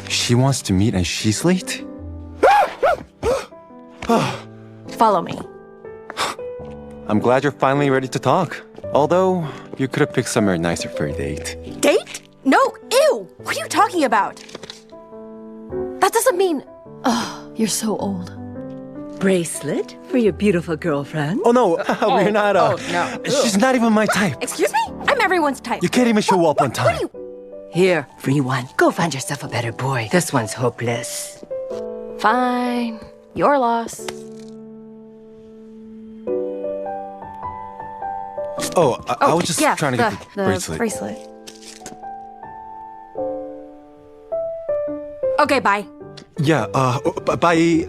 She wants to meet and she's late? Follow me. I'm glad you're finally ready to talk. Although, you could have picked somewhere nicer for a date. Date? No, ew! What are you talking about? That doesn't mean... Oh, you're so old. Bracelet for your beautiful girlfriend? Oh no, we're not, no. She's not even my type. Excuse me? I'm everyone's type. You can't even show up on time. Here, free one. Go find yourself a better boy. This one's hopeless. Fine. Your loss. Oh, I was just yeah, trying to get the bracelet. Okay, bye. Yeah, bye.